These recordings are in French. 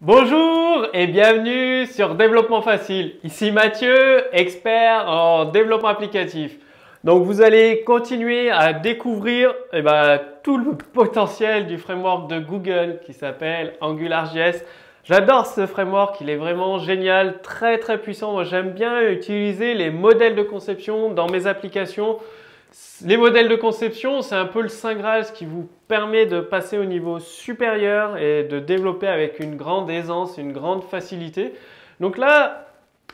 Bonjour et bienvenue sur Développement Facile. Ici Mathieu, expert en développement applicatif. Donc vous allez continuer à découvrir tout le potentiel du framework de Google qui s'appelle AngularJS. J'adore ce framework, il est vraiment génial, très puissant. Moi j'aime bien utiliser les modèles de conception dans mes applications. Les modèles de conception, c'est un peu le Saint Graal, ce qui vous permet de passer au niveau supérieur et de développer avec une grande aisance, une grande facilité. Donc là,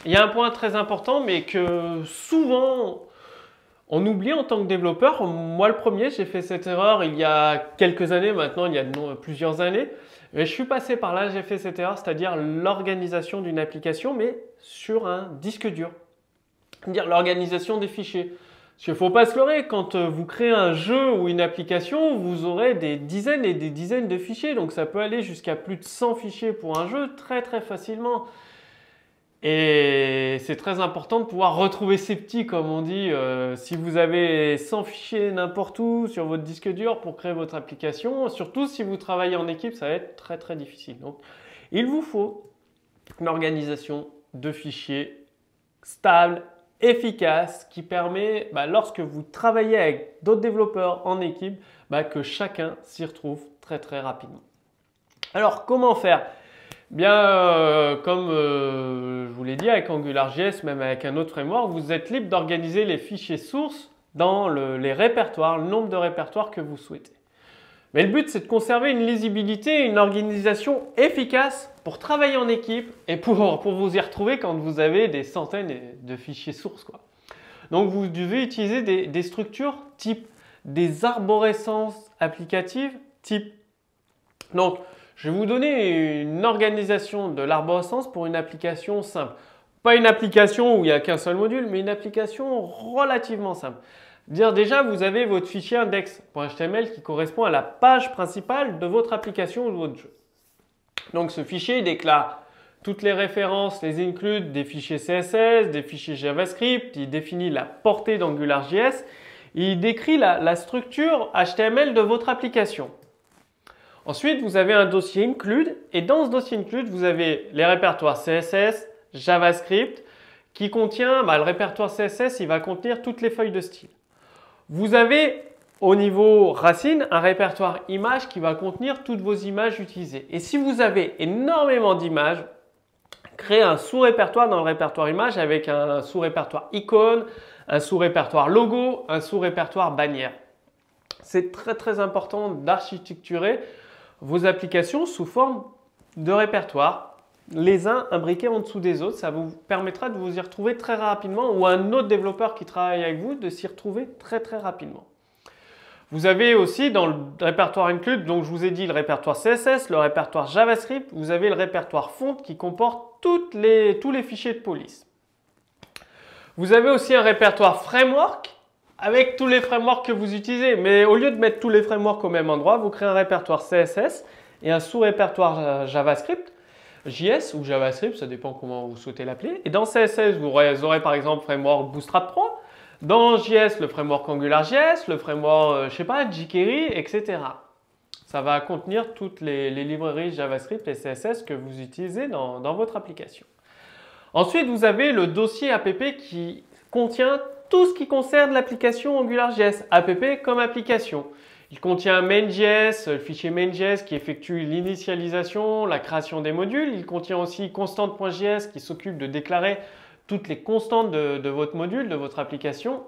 il y a un point très important, mais que souvent on oublie en tant que développeur. Moi, le premier, j'ai fait cette erreur il y a quelques années, maintenant il y a plusieurs années. Mais je suis passé par là, j'ai fait cette erreur, c'est-à-dire l'organisation d'une application, mais sur un disque dur. C'est-à-dire l'organisation des fichiers. Parce qu'il ne faut pas se leurrer, quand vous créez un jeu ou une application, vous aurez des dizaines et des dizaines de fichiers. Donc ça peut aller jusqu'à plus de 100 fichiers pour un jeu très facilement. Et c'est très important de pouvoir retrouver ces petits, comme on dit. Si vous avez 100 fichiers n'importe où sur votre disque dur pour créer votre application, surtout si vous travaillez en équipe, ça va être très difficile. Donc il vous faut une organisation de fichiers stable, efficace, qui permet, lorsque vous travaillez avec d'autres développeurs en équipe, que chacun s'y retrouve très rapidement. Alors, comment faire? Bien, comme je vous l'ai dit, avec AngularJS, même avec un autre framework, vous êtes libre d'organiser les fichiers sources dans les répertoires, le nombre de répertoires que vous souhaitez. Mais le but, c'est de conserver une lisibilité, une organisation efficace pour travailler en équipe et pour vous y retrouver quand vous avez des centaines de fichiers sources, quoi. Donc, vous devez utiliser des structures type des arborescences applicatives type. Donc, je vais vous donner une organisation de l'arborescence pour une application simple. Pas une application où il n'y a qu'un seul module, mais une application relativement simple. Déjà, vous avez votre fichier index.html qui correspond à la page principale de votre application ou de votre jeu. Donc, ce fichier déclare toutes les références, les includes des fichiers CSS, des fichiers JavaScript, il définit la portée d'AngularJS, il décrit la structure HTML de votre application. Ensuite, vous avez un dossier include et dans ce dossier include, vous avez les répertoires CSS, JavaScript qui contient, le répertoire CSS, il va contenir toutes les feuilles de style. Vous avez au niveau racine un répertoire images qui va contenir toutes vos images utilisées. Et si vous avez énormément d'images, créez un sous-répertoire dans le répertoire images avec un sous-répertoire icône, un sous-répertoire logo, un sous-répertoire bannière. C'est très important d'architecturer vos applications sous forme de répertoires, les uns imbriqués en dessous des autres. Ça vous permettra de vous y retrouver très rapidement ou un autre développeur qui travaille avec vous de s'y retrouver très rapidement. Vous avez aussi dans le répertoire include, donc je vous ai dit le répertoire CSS, le répertoire JavaScript, vous avez le répertoire font qui comporte tous les fichiers de police. Vous avez aussi un répertoire framework avec tous les frameworks que vous utilisez. Mais au lieu de mettre tous les frameworks au même endroit, vous créez un répertoire CSS et un sous-répertoire JavaScript, JS ou JavaScript, ça dépend comment vous souhaitez l'appeler. Et dans CSS, vous aurez par exemple framework Bootstrap 3. Dans JS, le framework AngularJS, le framework, jQuery, etc. Ça va contenir toutes les librairies JavaScript et CSS que vous utilisez dans votre application. Ensuite, vous avez le dossier app qui contient tout ce qui concerne l'application AngularJS, app comme application. Il contient main.js, le fichier main.js qui effectue l'initialisation, la création des modules. Il contient aussi constante.js qui s'occupe de déclarer toutes les constantes de votre module, de votre application.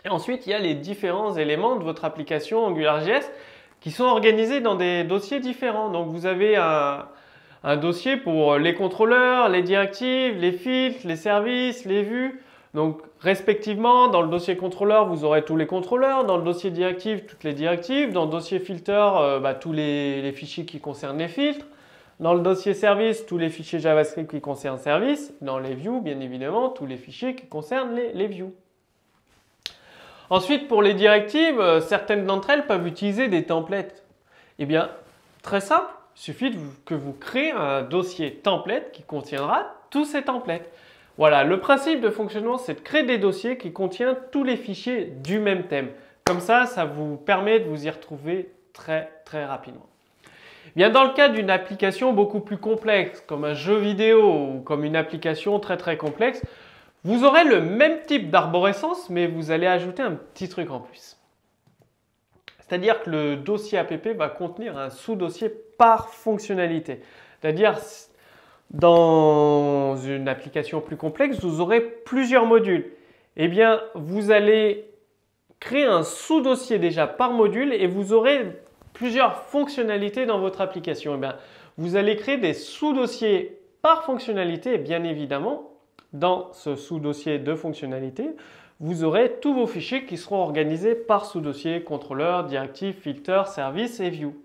Et ensuite, il y a les différents éléments de votre application AngularJS qui sont organisés dans des dossiers différents. Donc, vous avez un dossier pour les contrôleurs, les directives, les filtres, les services, les vues. Donc, respectivement, dans le dossier contrôleur, vous aurez tous les contrôleurs. Dans le dossier directive, toutes les directives. Dans le dossier filter, tous les fichiers qui concernent les filtres. Dans le dossier service, tous les fichiers JavaScript qui concernent service. Dans les views, bien évidemment, tous les fichiers qui concernent les views. Ensuite, pour les directives, certaines d'entre elles peuvent utiliser des templates. Eh bien, très simple, il suffit que vous créez un dossier template qui contiendra tous ces templates. Voilà, le principe de fonctionnement, c'est de créer des dossiers qui contiennent tous les fichiers du même thème. Comme ça vous permet de vous y retrouver très rapidement. Bien, dans le cas d'une application beaucoup plus complexe, comme un jeu vidéo ou comme une application très très complexe, vous aurez le même type d'arborescence, mais vous allez ajouter un petit truc en plus. C'est-à-dire que le dossier app va contenir un sous-dossier par fonctionnalité. C'est-à-dire, dans une application plus complexe, vous aurez plusieurs modules. Eh bien, vous allez créer un sous-dossier déjà par module et vous aurez plusieurs fonctionnalités dans votre application. Eh bien, vous allez créer des sous-dossiers par fonctionnalité et bien évidemment, dans ce sous-dossier de fonctionnalité, vous aurez tous vos fichiers qui seront organisés par sous-dossier, contrôleur, directive, filter, service et view.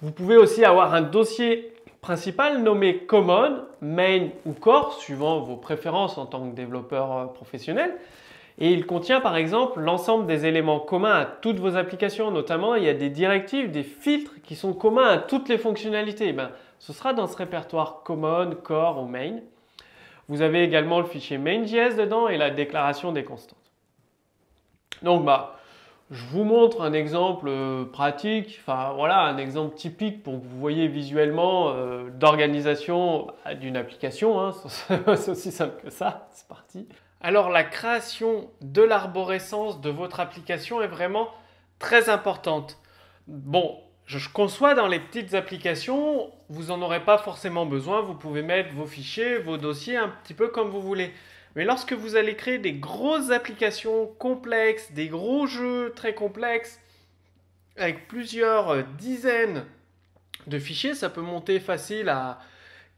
Vous pouvez aussi avoir un dossier principal nommé common, main ou core, suivant vos préférences en tant que développeur professionnel. Et il contient par exemple l'ensemble des éléments communs à toutes vos applications. Notamment, il y a des directives, des filtres qui sont communs à toutes les fonctionnalités. Ce sera dans ce répertoire common, core ou main. Vous avez également le fichier main.js dedans et la déclaration des constantes. Donc, je vous montre un exemple pratique, enfin voilà, un exemple typique pour que vous voyez visuellement d'organisation d'une application. Hein. C'est aussi simple que ça, c'est parti. Alors la création de l'arborescence de votre application est vraiment très importante. Bon, je conçois dans les petites applications, vous n'en aurez pas forcément besoin, vous pouvez mettre vos fichiers, vos dossiers un petit peu comme vous voulez. Mais lorsque vous allez créer des grosses applications complexes, des gros jeux très complexes, avec plusieurs dizaines de fichiers, ça peut monter facile à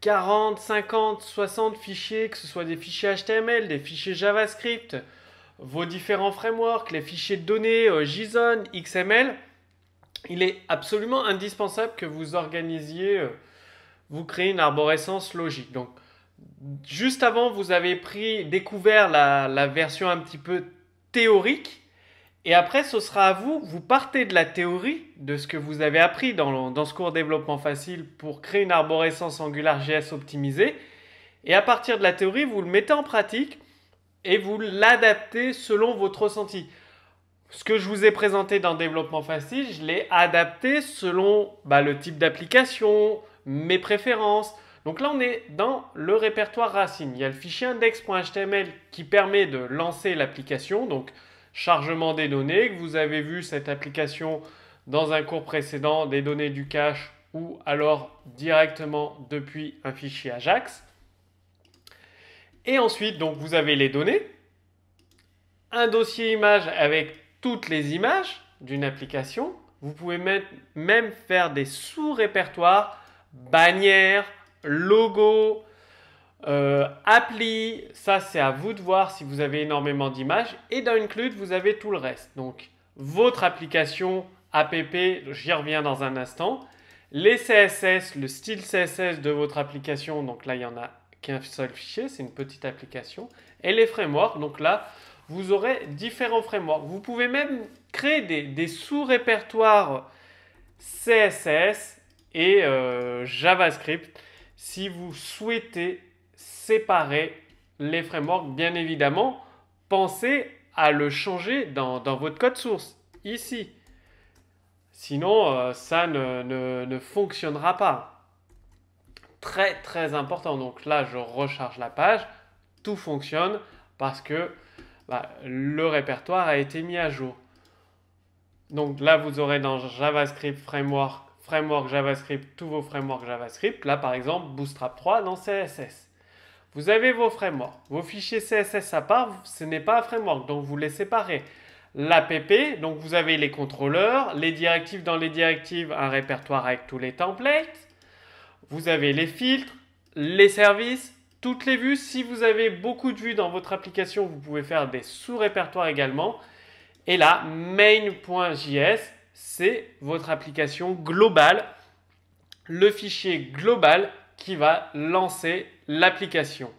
40, 50, 60 fichiers, que ce soit des fichiers HTML, des fichiers JavaScript, vos différents frameworks, les fichiers de données JSON, XML, il est absolument indispensable que vous organisiez, vous créez une arborescence logique. Donc, juste avant, vous avez découvert la version un petit peu théorique. Et après, ce sera à vous, vous partez de la théorie, de ce que vous avez appris dans ce cours développement facile pour créer une arborescence AngularJS optimisée. Et à partir de la théorie, vous le mettez en pratique et vous l'adaptez selon votre ressenti. Ce que je vous ai présenté dans développement facile, je l'ai adapté selon le type d'application, mes préférences. Donc là, on est dans le répertoire racine. Il y a le fichier index.html qui permet de lancer l'application. Donc, chargement des données, que vous avez vu cette application dans un cours précédent, des données du cache ou alors directement depuis un fichier Ajax. Et ensuite, donc, vous avez les données, un dossier image avec toutes les images d'une application. Vous pouvez même faire des sous-répertoires, bannières, logos, appli, ça c'est à vous de voir si vous avez énormément d'images. Et dans Include, vous avez tout le reste. Donc, votre application app, j'y reviens dans un instant. Les CSS, le style CSS de votre application, donc là il n'y en a qu'un seul fichier, c'est une petite application. Et les frameworks, donc là, vous aurez différents frameworks. Vous pouvez même créer des sous-répertoires CSS et JavaScript si vous souhaitez séparer les frameworks. Bien évidemment, pensez à le changer dans votre code source, ici. Sinon, ça ne fonctionnera pas. Très, très important. Donc là, je recharge la page. Tout fonctionne parce que le répertoire a été mis à jour. Donc là, vous aurez dans JavaScript Framework JavaScript, tous vos frameworks JavaScript. Là, par exemple, Bootstrap 3 dans CSS. Vous avez vos frameworks. Vos fichiers CSS à part, ce n'est pas un framework, donc vous les séparez. L'app, donc vous avez les contrôleurs, les directives, dans les directives, un répertoire avec tous les templates. Vous avez les filtres, les services, toutes les vues. Si vous avez beaucoup de vues dans votre application, vous pouvez faire des sous-répertoires également. Et là, main.js, c'est votre application globale, le fichier global qui va lancer l'application.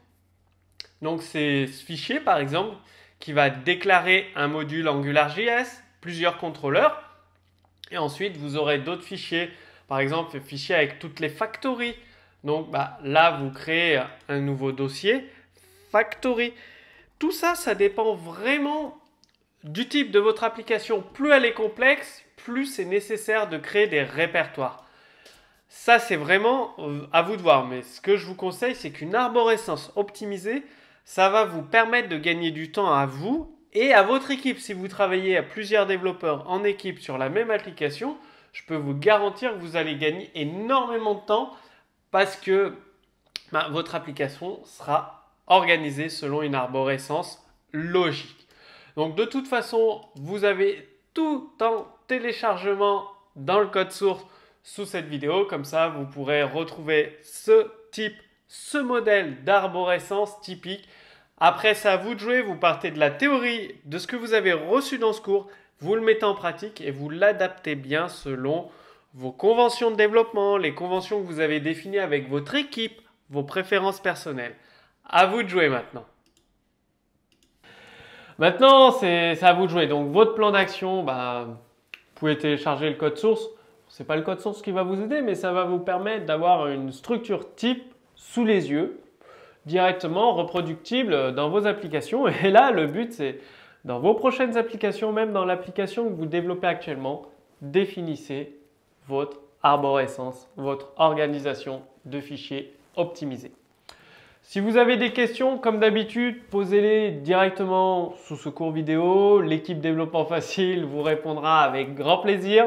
Donc c'est ce fichier par exemple qui va déclarer un module AngularJS, plusieurs contrôleurs, et ensuite vous aurez d'autres fichiers, par exemple le fichier avec toutes les factories. Donc là vous créez un nouveau dossier factory. Tout ça, ça dépend vraiment du type de votre application. Plus elle est complexe, plus c'est nécessaire de créer des répertoires. Ça, c'est vraiment à vous de voir. Mais ce que je vous conseille, c'est qu'une arborescence optimisée, ça va vous permettre de gagner du temps à vous et à votre équipe. Si vous travaillez à plusieurs développeurs en équipe sur la même application, je peux vous garantir que vous allez gagner énormément de temps parce que votre application sera organisée selon une arborescence logique. Donc de toute façon, vous avez tout en téléchargement dans le code source sous cette vidéo. Comme ça, vous pourrez retrouver ce modèle d'arborescence typique. Après, c'est à vous de jouer. Vous partez de la théorie de ce que vous avez reçu dans ce cours, vous le mettez en pratique et vous l'adaptez bien selon vos conventions de développement, les conventions que vous avez définies avec votre équipe, vos préférences personnelles. À vous de jouer maintenant. Maintenant, c'est à vous de jouer. Donc, votre plan d'action, vous pouvez télécharger le code source. Ce n'est pas le code source qui va vous aider, mais ça va vous permettre d'avoir une structure type sous les yeux, directement reproductible dans vos applications. Et là, le but, c'est dans vos prochaines applications, même dans l'application que vous développez actuellement, définissez votre arborescence, votre organisation de fichiers optimisée. Si vous avez des questions, comme d'habitude, posez-les directement sous ce cours vidéo. L'équipe Développement Facile vous répondra avec grand plaisir.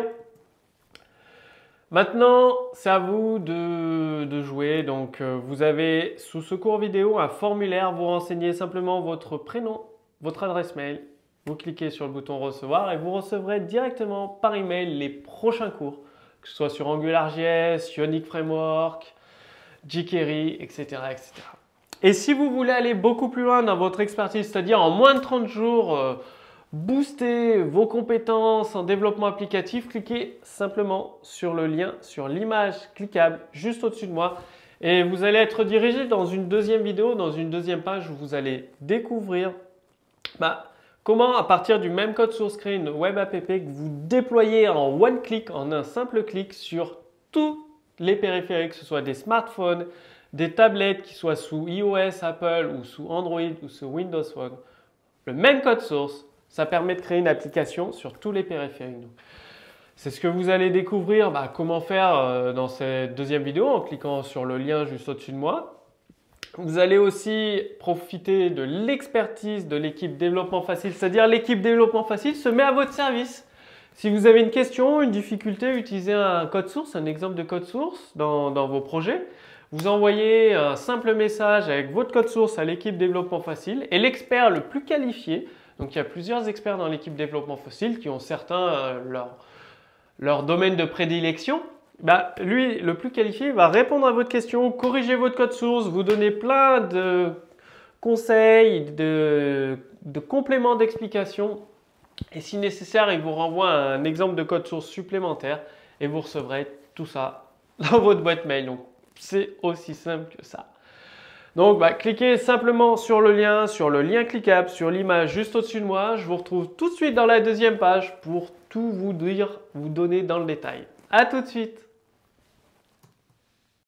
Maintenant, c'est à vous de jouer. Donc, vous avez sous ce cours vidéo un formulaire. Vous renseignez simplement votre prénom, votre adresse mail. Vous cliquez sur le bouton recevoir et vous recevrez directement par email les prochains cours, que ce soit sur AngularJS, Ionic Framework, jQuery, etc., etc. Et si vous voulez aller beaucoup plus loin dans votre expertise, c'est-à-dire en moins de 30 jours, booster vos compétences en développement applicatif, cliquez simplement sur le lien, sur l'image cliquable juste au-dessus de moi et vous allez être dirigé dans une deuxième vidéo, dans une deuxième page où vous allez découvrir comment à partir du même code source créer une web app que vous déployez en one click, en un simple clic sur tous les périphériques, que ce soit des smartphones, des tablettes qui soient sous iOS, Apple ou sous Android ou sous Windows Phone. Le même code source, ça permet de créer une application sur tous les périphériques. C'est ce que vous allez découvrir comment faire dans cette deuxième vidéo en cliquant sur le lien juste au-dessus de moi. Vous allez aussi profiter de l'expertise de l'équipe Développement Facile, c'est-à-dire l'équipe Développement Facile se met à votre service. Si vous avez une question, une difficulté, utilisez un code source, un exemple de code source dans vos projets. Vous envoyez un simple message avec votre code source à l'équipe Développement Facile et l'expert le plus qualifié, donc il y a plusieurs experts dans l'équipe Développement Facile qui ont certains leur domaine de prédilection, lui, le plus qualifié, va répondre à votre question, corriger votre code source, vous donner plein de conseils, de compléments d'explication et si nécessaire, il vous renvoie un exemple de code source supplémentaire et vous recevrez tout ça dans votre boîte mail. Donc, c'est aussi simple que ça. Donc, cliquez simplement sur le lien cliquable, sur l'image juste au-dessus de moi. Je vous retrouve tout de suite dans la deuxième page pour tout vous donner dans le détail. À tout de suite!